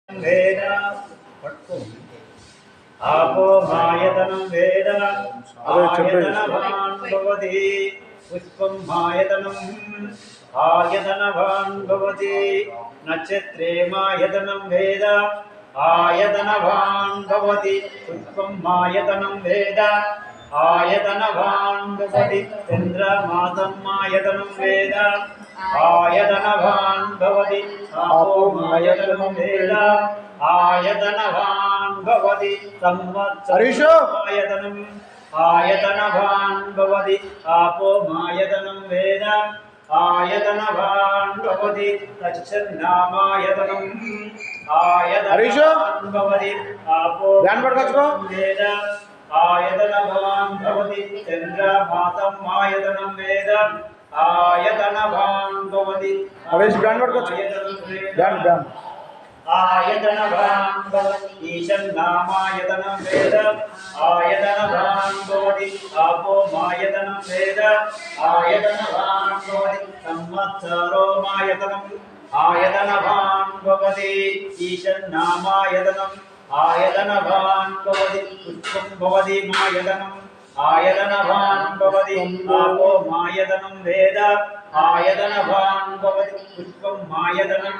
वेद आपो मायतनं वेद आयतनवान् भवति पुष्पं मायतनम् आयतनवान् भवति नक्षत्रे मायतनं वेद आयतनवान् भवति पुष्पं मायतनं वेद आयतनवान् भवति चन्द्रमासं मायतनं वेद आयतनवान् भवति आपो मायतनं वेद आयतनवान् भवति संवत्सरम् आयतनवान् भवति आपो मायतनं वेद आयतनवान् भवति तच्छन्नामायतनम् आयतनवान् भवति आपो वेद आयतनवान् भवति चन्द्रमासं आयतनं वेद आयतनवान् भवति आयतनवान् भवति ईशन्नामायतनं वेद आयतनवान् भवति आपो मायतनं वेद आयतनवान् भवति संवत्सरो मायतनम् आयतनवान् भवति ईशन्नामायतनम् आयतनवान् भवति पुष्पं भवति मायतनम् आयतनवान् भवति आपो मायतनं वेद आयतनवान् भवति पुष्पं मायतनम्